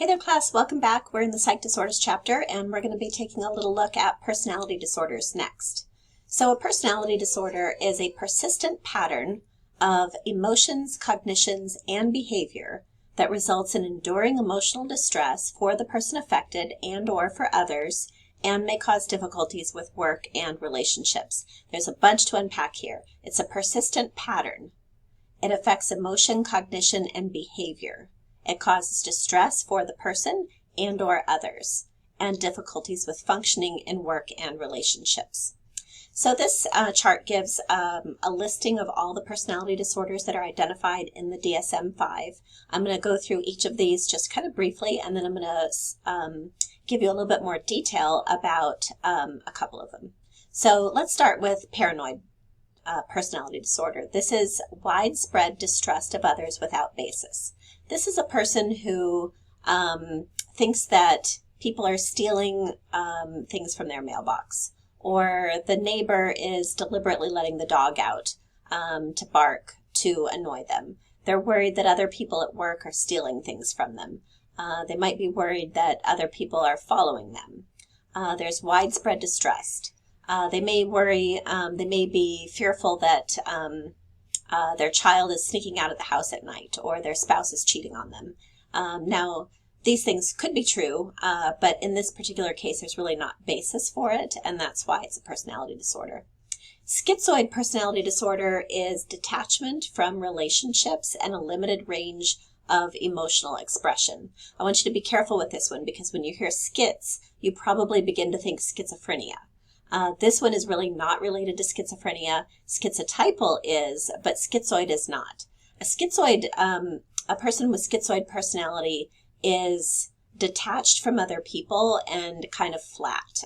Hey there class, welcome back. We're in the Psych Disorders chapter and we're going to be taking a little look at personality disorders next. So a personality disorder is a persistent pattern of emotions, cognitions, and behavior that results in enduring emotional distress for the person affected and or for others and may cause difficulties with work and relationships. There's a bunch to unpack here. It's a persistent pattern. It affects emotion, cognition, and behavior. It causes distress for the person and or others, and difficulties with functioning in work and relationships. So this chart gives a listing of all the personality disorders that are identified in the DSM-5. I'm going to go through each of these just kind of briefly, and then I'm going to give you a little bit more detail about a couple of them. So let's start with paranoid personality disorder. This is widespread distrust of others without basis. This is a person who thinks that people are stealing things from their mailbox, or the neighbor is deliberately letting the dog out to bark to annoy them. They're worried that other people at work are stealing things from them. They might be worried that other people are following them. There's widespread distrust. They may worry, they may be fearful that their child is sneaking out of the house at night, or their spouse is cheating on them. Now, these things could be true, but in this particular case, there's really not basis for it, and that's why it's a personality disorder. Schizoid personality disorder is detachment from relationships and a limited range of emotional expression. I want you to be careful with this one, because when you hear schiz, you probably begin to think schizophrenia. This one is really not related to schizophrenia. Schizotypal is, but schizoid is not. A person with schizoid personality is detached from other people and kind of flat.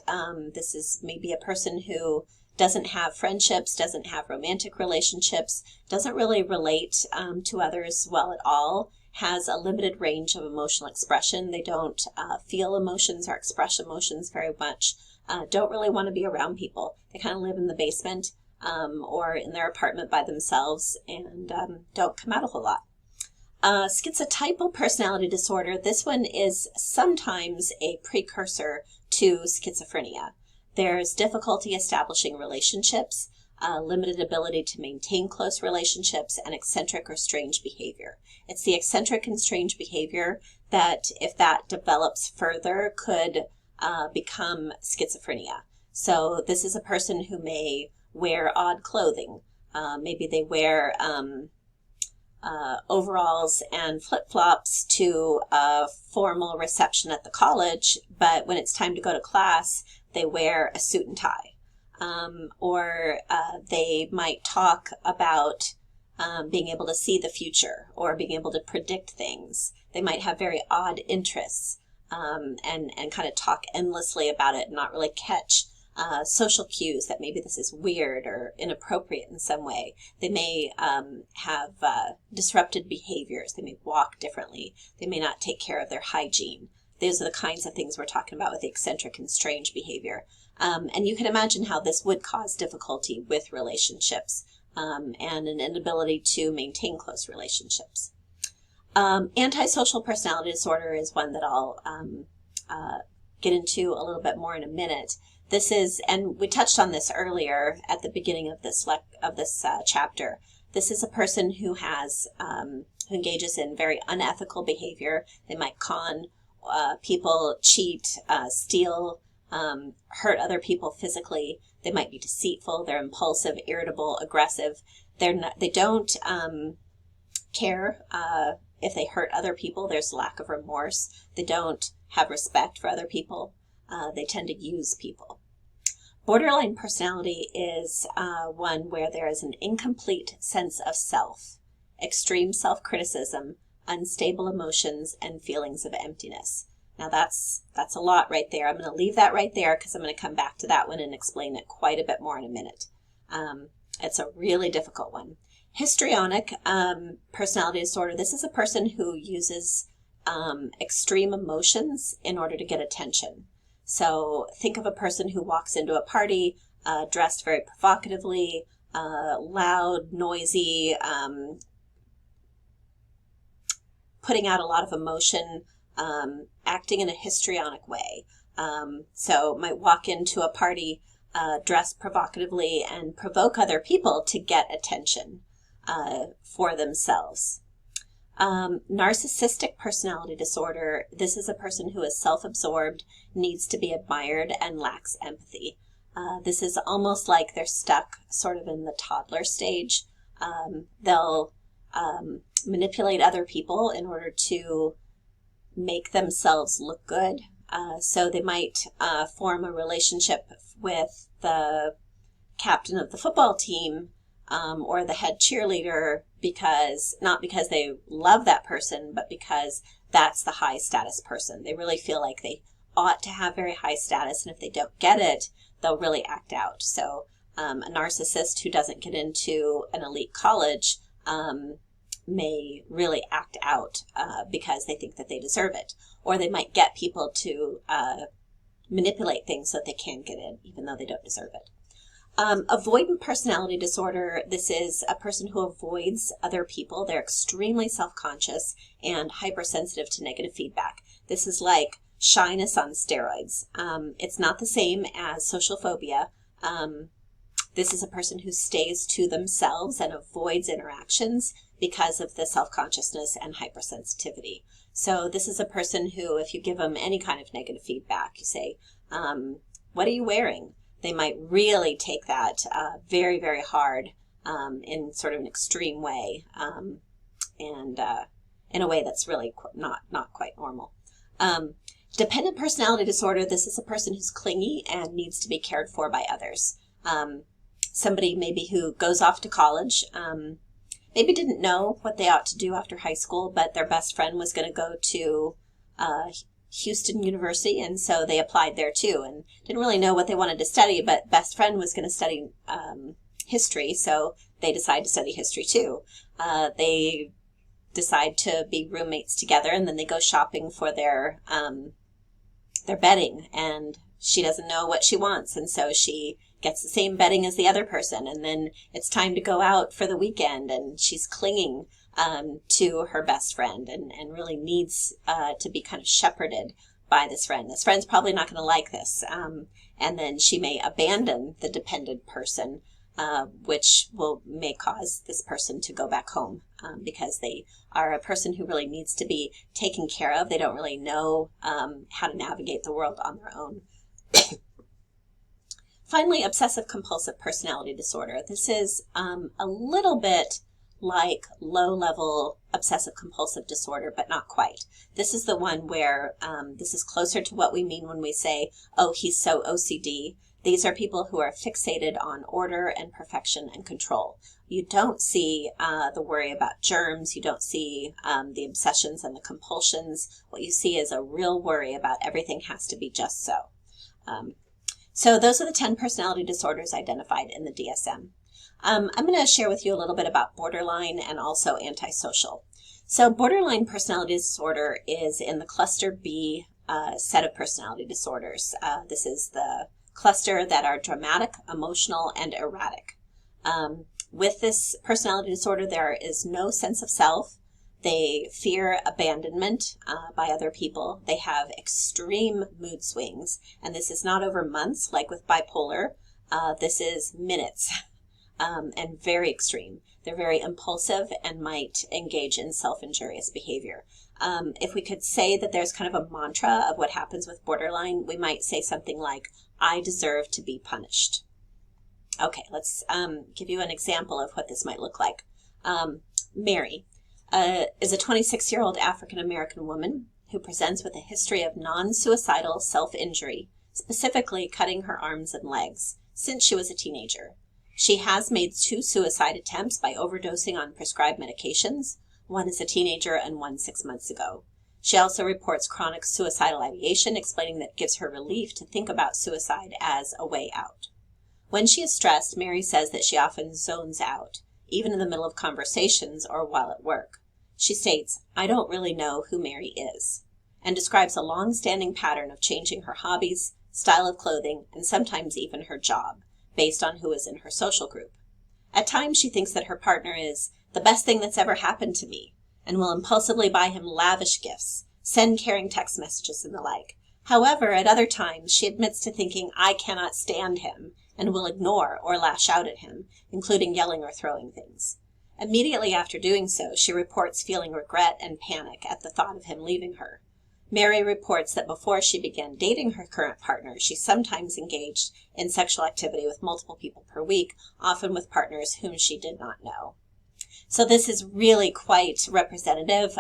This is maybe a person who doesn't have friendships, doesn't have romantic relationships, doesn't really relate to others well at all, has a limited range of emotional expression. They don't feel emotions or express emotions very much. Don't really want to be around people. They kind of live in the basement or in their apartment by themselves and don't come out a whole lot. Schizotypal personality disorder, this one is sometimes a precursor to schizophrenia. There's difficulty establishing relationships, limited ability to maintain close relationships, and eccentric or strange behavior. It's the eccentric and strange behavior that, if that develops further, could become schizophrenia. So this is a person who may wear odd clothing. Maybe they wear overalls and flip-flops to a formal reception at the college, but when it's time to go to class, they wear a suit and tie. Or they might talk about being able to see the future or being able to predict things. They might have very odd interests. And kind of talk endlessly about it and not really catch social cues that maybe this is weird or inappropriate in some way. They may have disrupted behaviors. They may walk differently. They may not take care of their hygiene. Those are the kinds of things we're talking about with the eccentric and strange behavior. And you can imagine how this would cause difficulty with relationships and an inability to maintain close relationships. Antisocial personality disorder is one that I'll get into a little bit more in a minute. This is, and we touched on this earlier at the beginning of this chapter. This is a person who has who engages in very unethical behavior. They might con people, cheat, steal, hurt other people physically. They might be deceitful. They're impulsive, irritable, aggressive. They don't care if they hurt other people. There's lack of remorse. They don't have respect for other people. They tend to use people. Borderline personality is one where there is an incomplete sense of self, extreme self-criticism, unstable emotions, and feelings of emptiness. Now that's a lot right there. I'm going to leave that right there because I'm going to come back to that one and explain it quite a bit more in a minute. It's a really difficult one. Histrionic personality disorder. This is a person who uses extreme emotions in order to get attention. So think of a person who walks into a party dressed very provocatively, loud, noisy, putting out a lot of emotion, acting in a histrionic way. So might walk into a party dressed provocatively and provoke other people to get attention for themselves. Narcissistic personality disorder, this is a person who is self-absorbed, needs to be admired, and lacks empathy. This is almost like they're stuck sort of in the toddler stage. They'll manipulate other people in order to make themselves look good. So they might form a relationship with the captain of the football team or the head cheerleader not because they love that person, but because that's the high status person. They really feel like they ought to have very high status, and if they don't get it, they'll really act out. So a narcissist who doesn't get into an elite college may really act out because they think that they deserve it. Or they might get people to manipulate things so that they can get in, even though they don't deserve it. Avoidant personality disorder, this is a person who avoids other people. They're extremely self-conscious and hypersensitive to negative feedback. This is like shyness on steroids. It's not the same as social phobia. This is a person who stays to themselves and avoids interactions because of the self-consciousness and hypersensitivity. So this is a person who, if you give them any kind of negative feedback, you say, what are you wearing? They might really take that very, very hard in sort of an extreme way and in a way that's really not quite normal. Dependent personality disorder, this is a person who's clingy and needs to be cared for by others. Somebody maybe who goes off to college, maybe didn't know what they ought to do after high school, but their best friend was going to go to Houston University, and so they applied there too, and didn't really know what they wanted to study, but best friend was going to study history, so they decided to study history too. They decide to be roommates together, and then they go shopping for their bedding, and she doesn't know what she wants, and so she gets the same bedding as the other person, and then it's time to go out for the weekend, and she's clinging to her best friend and really needs to be kind of shepherded by this friend. This friend's probably not going to like this, and then she may abandon the dependent person, which may cause this person to go back home because they are a person who really needs to be taken care of. They don't really know how to navigate the world on their own. Finally, obsessive compulsive personality disorder. This is a little bit like low-level obsessive compulsive disorder, but not quite. This is the one where this is closer to what we mean when we say, oh, he's so OCD. These are people who are fixated on order and perfection and control. You don't see the worry about germs. You don't see the obsessions and the compulsions. What you see is a real worry about everything has to be just so. So those are the 10 personality disorders identified in the DSM. I'm going to share with you a little bit about borderline and also antisocial. So borderline personality disorder is in the cluster B set of personality disorders. This is the cluster that are dramatic, emotional, and erratic. With this personality disorder, there is no sense of self. They fear abandonment by other people. They have extreme mood swings, and this is not over months like with bipolar. This is minutes and very extreme. They're very impulsive and might engage in self-injurious behavior. If we could say that there's kind of a mantra of what happens with borderline, we might say something like, I deserve to be punished. Okay, let's give you an example of what this might look like. Mary is a 26-year-old African-American woman who presents with a history of non-suicidal self-injury, specifically cutting her arms and legs, since she was a teenager. She has made 2 suicide attempts by overdosing on prescribed medications, one as a teenager and one 6 months ago. She also reports chronic suicidal ideation, explaining that it gives her relief to think about suicide as a way out. When she is stressed, Mary says that she often zones out, even in the middle of conversations or while at work. She states, I don't really know who Mary is, and describes a long-standing pattern of changing her hobbies, style of clothing, and sometimes even her job, based on who is in her social group. At times she thinks that her partner is the best thing that's ever happened to me, and will impulsively buy him lavish gifts, send caring text messages, and the like. However, at other times, she admits to thinking, I cannot stand him, and will ignore or lash out at him, including yelling or throwing things. Immediately after doing so, she reports feeling regret and panic at the thought of him leaving her. Mary reports that before she began dating her current partner, she sometimes engaged in sexual activity with multiple people per week, often with partners whom she did not know. So this is really quite representative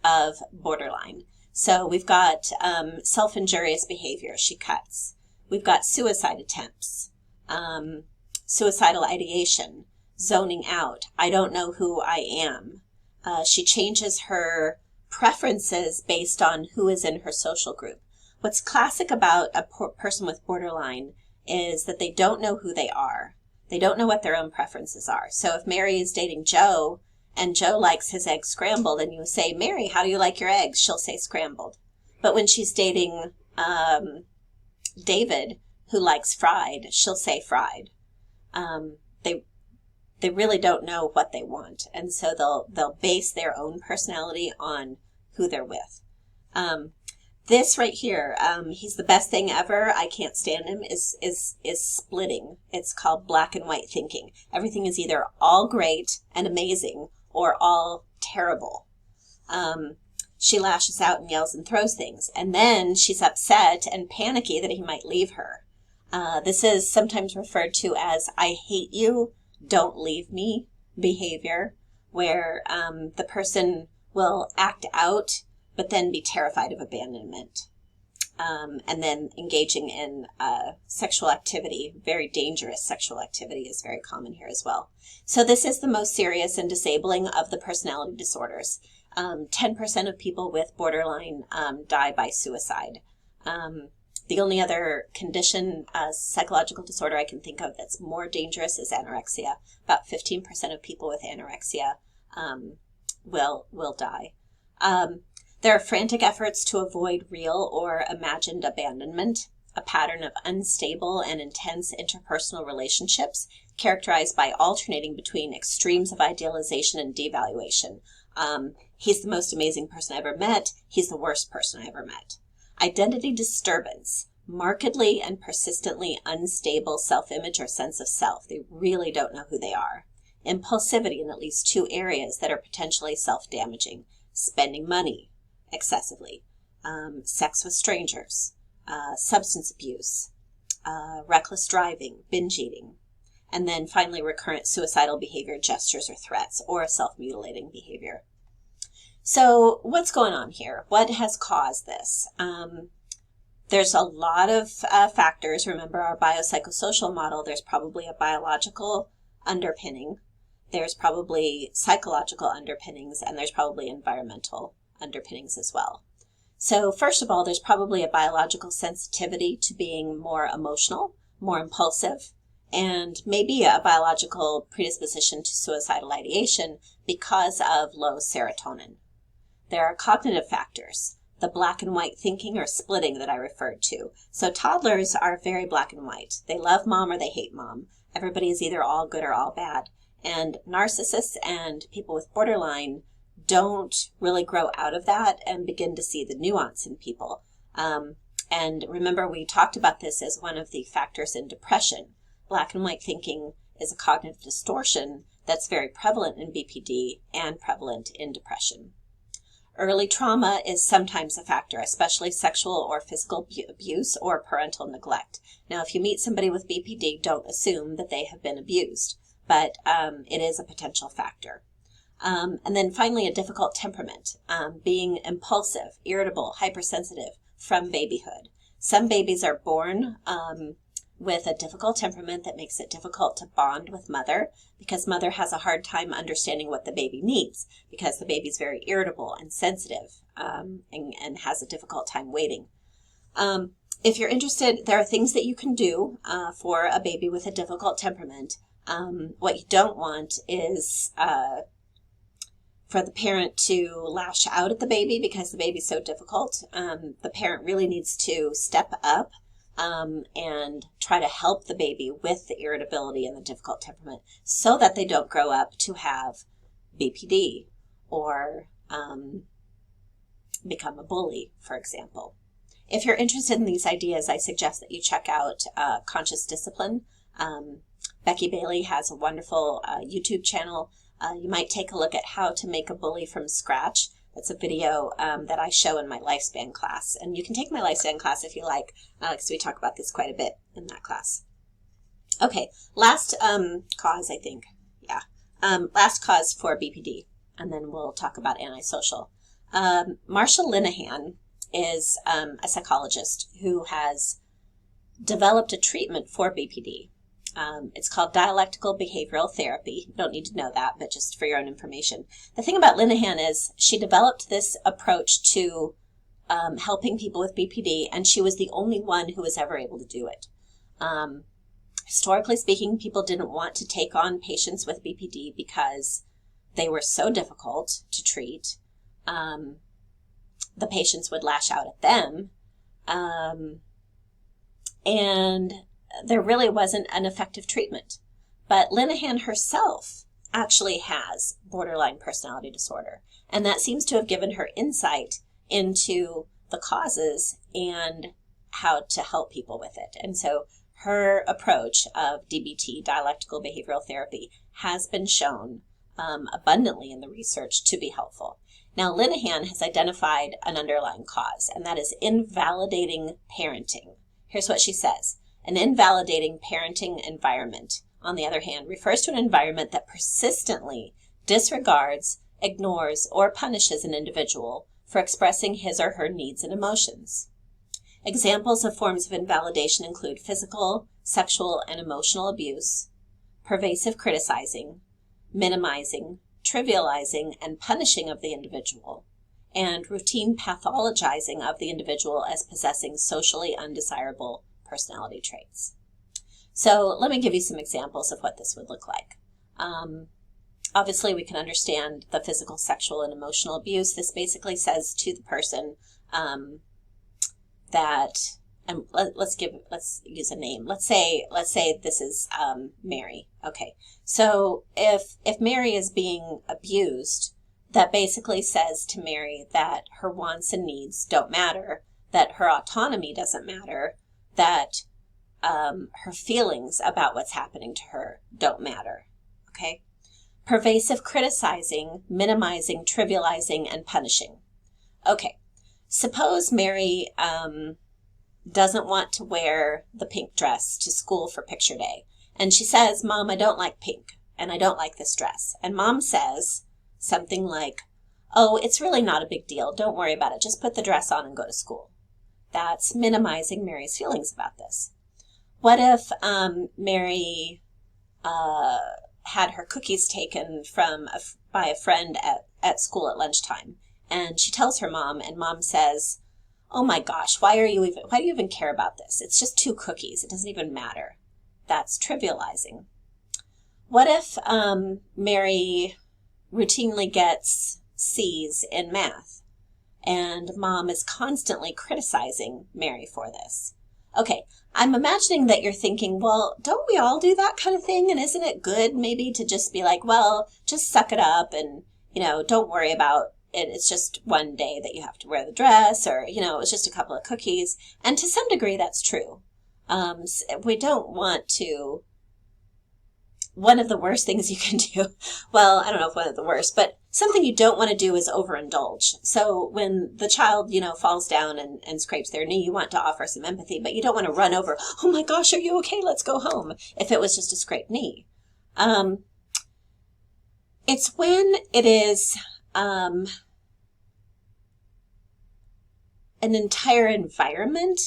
of borderline. So we've got self-injurious behavior, she cuts. We've got suicide attempts, suicidal ideation, zoning out, I don't know who I am. She changes her preferences based on who is in her social group. What's classic about a person with borderline is that they don't know who they are. They don't know what their own preferences are. So if Mary is dating Joe and Joe likes his eggs scrambled and you say, Mary, how do you like your eggs? She'll say scrambled. But when she's dating David, who likes fried, she'll say fried. They really don't know what they want. And so they'll base their own personality on who they're with. This right here, he's the best thing ever, I can't stand him, is splitting. It's called black and white thinking. Everything is either all great and amazing or all terrible. She lashes out and yells and throws things. And then she's upset and panicky that he might leave her. This is sometimes referred to as I hate you, don't leave me behavior, where the person will act out but then be terrified of abandonment. And then engaging in sexual activity, very dangerous sexual activity is very common here as well. So this is the most serious and disabling of the personality disorders. 10% of people with borderline die by suicide. The only other condition, psychological disorder I can think of that's more dangerous is anorexia. About 15% of people with anorexia will die. There are frantic efforts to avoid real or imagined abandonment, a pattern of unstable and intense interpersonal relationships characterized by alternating between extremes of idealization and devaluation. He's the most amazing person I ever met. He's the worst person I ever met. Identity disturbance, markedly and persistently unstable self-image or sense of self. They really don't know who they are. Impulsivity in at least two areas that are potentially self-damaging. Spending money excessively, sex with strangers, substance abuse, reckless driving, binge eating, and then finally recurrent suicidal behavior, gestures or threats, or self-mutilating behavior. So what's going on here? What has caused this? There's a lot of factors. Remember our biopsychosocial model, there's probably a biological underpinning, there's probably psychological underpinnings, and there's probably environmental underpinnings as well. So first of all, there's probably a biological sensitivity to being more emotional, more impulsive, and maybe a biological predisposition to suicidal ideation because of low serotonin. There are cognitive factors, the black and white thinking or splitting that I referred to. So toddlers are very black and white. They love mom or they hate mom. Everybody is either all good or all bad. And narcissists and people with borderline don't really grow out of that and begin to see the nuance in people. And remember, we talked about this as one of the factors in depression. Black and white thinking is a cognitive distortion that's very prevalent in BPD and prevalent in depression. Early trauma is sometimes a factor, especially sexual or physical abuse or parental neglect. Now, if you meet somebody with BPD, don't assume that they have been abused, but it is a potential factor. And then finally, a difficult temperament, being impulsive, irritable, hypersensitive from babyhood. Some babies are born with a difficult temperament that makes it difficult to bond with mother because mother has a hard time understanding what the baby needs because the baby's very irritable and sensitive and has a difficult time waiting. If you're interested, there are things that you can do for a baby with a difficult temperament. What you don't want is for the parent to lash out at the baby because the baby's so difficult. The parent really needs to step up and try to help the baby with the irritability and the difficult temperament so that they don't grow up to have BPD or become a bully, for example. If you're interested in these ideas, I suggest that you check out Conscious Discipline. Becky Bailey has a wonderful YouTube channel. You might take a look at how to make a bully from scratch. That's a video that I show in my lifespan class. And you can take my lifespan class if you like, because we talk about this quite a bit in that class. Okay, last cause, I think. Yeah. Last cause for BPD, and then we'll talk about antisocial. Marsha Linehan is a psychologist who has developed a treatment for BPD. It's called dialectical behavioral therapy. You don't need to know that, but just for your own information. The thing about Linehan is she developed this approach to helping people with BPD, and she was the only one who was ever able to do it. Historically speaking, people didn't want to take on patients with BPD because they were so difficult to treat. The patients would lash out at them, and there really wasn't an effective treatment. But Linehan herself actually has borderline personality disorder, and that seems to have given her insight into the causes and how to help people with it. And so her approach of DBT, dialectical behavioral therapy, has been shown abundantly in the research to be helpful. Now, Linehan has identified an underlying cause, and that is invalidating parenting. Here's what she says. An invalidating parenting environment, on the other hand, refers to an environment that persistently disregards, ignores, or punishes an individual for expressing his or her needs and emotions. Examples of forms of invalidation include physical, sexual, and emotional abuse, pervasive criticizing, minimizing, trivializing, and punishing of the individual, and routine pathologizing of the individual as possessing socially undesirable personality traits. So let me give you some examples of what this would look like. Obviously, we can understand the physical, sexual, and emotional abuse. This basically says to the person, that, and let's use a name. Let's say this is Mary. Okay, so if Mary is being abused, that basically says to Mary that her wants and needs don't matter, that her autonomy doesn't matter, that her feelings about what's happening to her don't matter. Okay, pervasive criticizing, minimizing, trivializing, and punishing. Okay. Suppose Mary doesn't want to wear the pink dress to school for picture day. And she says, Mom, I don't like pink, and I don't like this dress. And Mom says something like, oh, it's really not a big deal. Don't worry about it. Just put the dress on and go to school. That's minimizing Mary's feelings about this. What if Mary had her cookies taken by a friend at school at lunchtime? And she tells her mom, and Mom says, oh my gosh, why do you even care about this? It's just 2 cookies. It doesn't even matter. That's trivializing. What if Mary routinely gets C's in math, and Mom is constantly criticizing Mary for this? Okay, I'm imagining that you're thinking, well, don't we all do that kind of thing? And isn't it good maybe to just be like, well, just suck it up and, don't worry about it. It's just one day that you have to wear the dress, or, it's just a couple of cookies. And to some degree, that's true. We don't want to, one of the worst things you can do, well, I don't know if one of the worst, but something you don't want to do is overindulge. So when the child, falls down and scrapes their knee, you want to offer some empathy, but you don't want to run over, oh my gosh, are you okay? Let's go home, if it was just a scraped knee. It's when it is an entire environment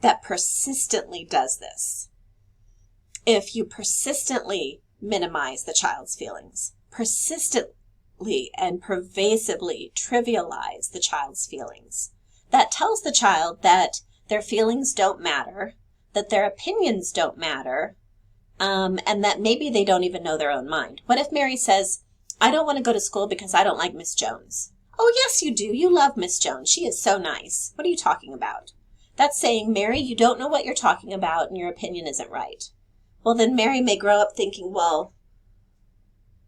that persistently does this. If you persistently minimize the child's feelings, persistently and pervasively trivialize the child's feelings, that tells the child that their feelings don't matter, that their opinions don't matter, and that maybe they don't even know their own mind. What if Mary says, I don't want to go to school because I don't like Miss Jones? Oh, yes, you do. You love Miss Jones. She is so nice. What are you talking about? That's saying, Mary, you don't know what you're talking about and your opinion isn't right. Well, then Mary may grow up thinking, well,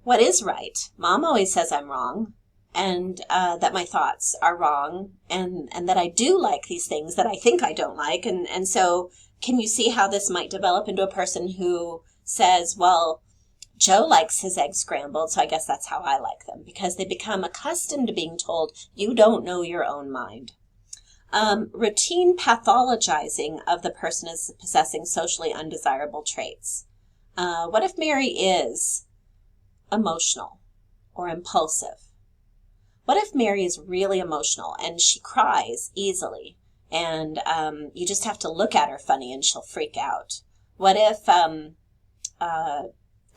what is right? Mom always says I'm wrong, and that my thoughts are wrong, and that I do like these things that I think I don't like. And so can you see how this might develop into a person who says, well, Joe likes his eggs scrambled, so I guess that's how I like them, because they become accustomed to being told, you don't know your own mind. Routine pathologizing of the person as possessing socially undesirable traits. What if Mary is emotional or impulsive? What if Mary is really emotional and she cries easily, and you just have to look at her funny and she'll freak out? What if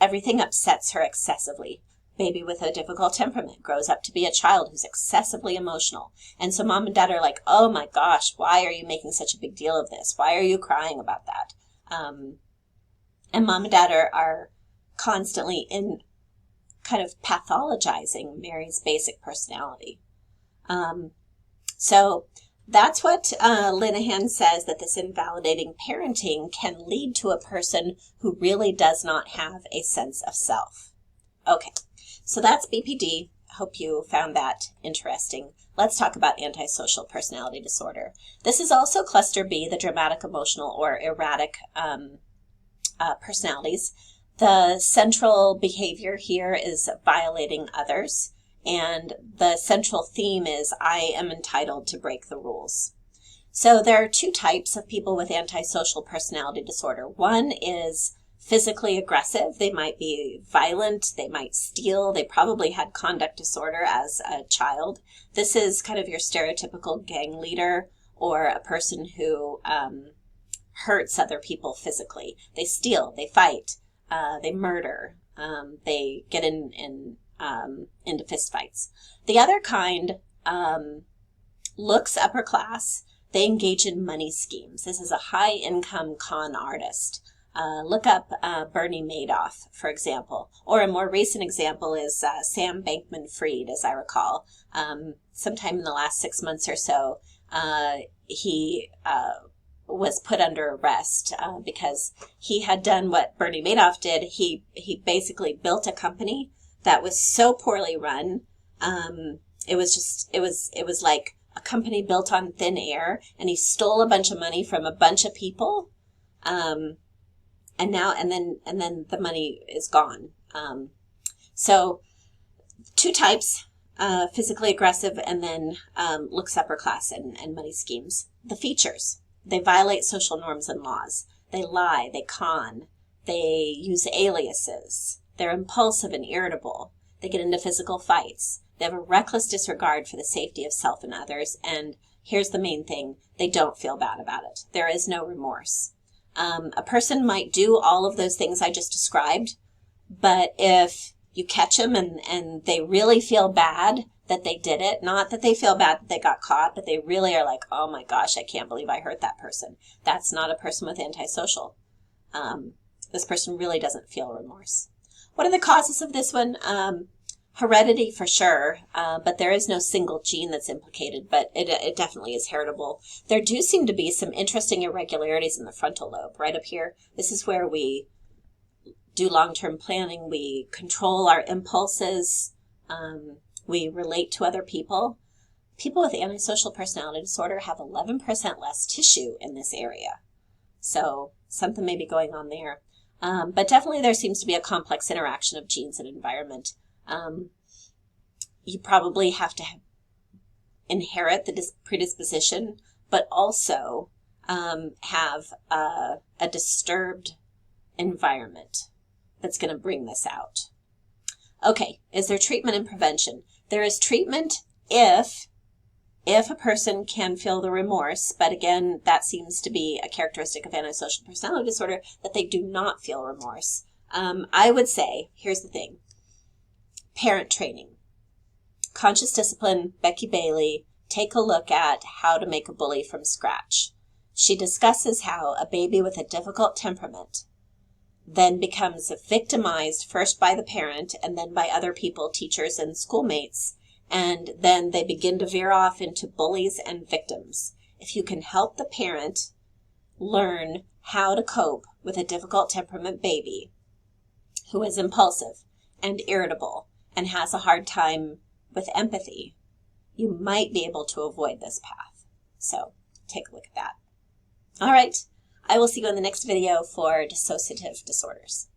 everything upsets her excessively? Baby with a difficult temperament grows up to be a child who's excessively emotional. And so mom and dad are like, oh my gosh, why are you making such a big deal of this? Why are you crying about that? And mom and dad are constantly in kind of pathologizing Mary's basic personality. So that's what Linehan says, that this invalidating parenting can lead to a person who really does not have a sense of self. Okay, so that's BPD. Hope you found that interesting. Let's talk about antisocial personality disorder. This is also cluster B, the dramatic, emotional, or erratic personalities. The central behavior here is violating others, and the central theme is I am entitled to break the rules. So there are two types of people with antisocial personality disorder. One is physically aggressive. They might be violent, they might steal, they probably had conduct disorder as a child. This is kind of your stereotypical gang leader, or a person who hurts other people physically. They steal, they fight, they murder, they get into fist fights. The other kind looks upper class. They engage in money schemes. This is a high income con artist. Look up Bernie Madoff, for example. Or a more recent example is Sam Bankman-Fried, as I recall. Sometime in the last 6 months or so, he was put under arrest because he had done what Bernie Madoff did. He basically built a company that was so poorly run. It was like a company built on thin air, and he stole a bunch of money from a bunch of people. And then the money is gone. So two types, physically aggressive, and then looks upper class and money schemes. The features: they violate social norms and laws. They lie, they con, they use aliases. They're impulsive and irritable. They get into physical fights. They have a reckless disregard for the safety of self and others. And here's the main thing: they don't feel bad about it. There is no remorse. A person might do all of those things I just described, but if you catch them and they really feel bad that they did it, not that they feel bad that they got caught, but they really are like, oh my gosh, I can't believe I hurt that person. That's not a person with antisocial. This person really doesn't feel remorse. What are the causes of this one? Heredity for sure, but there is no single gene that's implicated, but it definitely is heritable. There do seem to be some interesting irregularities in the frontal lobe, right up here. This is where we do long-term planning, we control our impulses, we relate to other people. People with antisocial personality disorder have 11% less tissue in this area. So something may be going on there. But definitely there seems to be a complex interaction of genes and environment. You probably have to inherit the predisposition, but also have a disturbed environment that's going to bring this out. Okay, is there treatment and prevention? There is treatment if a person can feel the remorse, but again, that seems to be a characteristic of antisocial personality disorder, that they do not feel remorse. I would say, here's the thing: parent training. Conscious Discipline, Becky Bailey, take a look at how to make a bully from scratch. She discusses how a baby with a difficult temperament then becomes victimized first by the parent and then by other people, teachers and schoolmates, and then they begin to veer off into bullies and victims. If you can help the parent learn how to cope with a difficult temperament baby who is impulsive and irritable and has a hard time with empathy, you might be able to avoid this path. So take a look at that. All right, I will see you in the next video for dissociative disorders.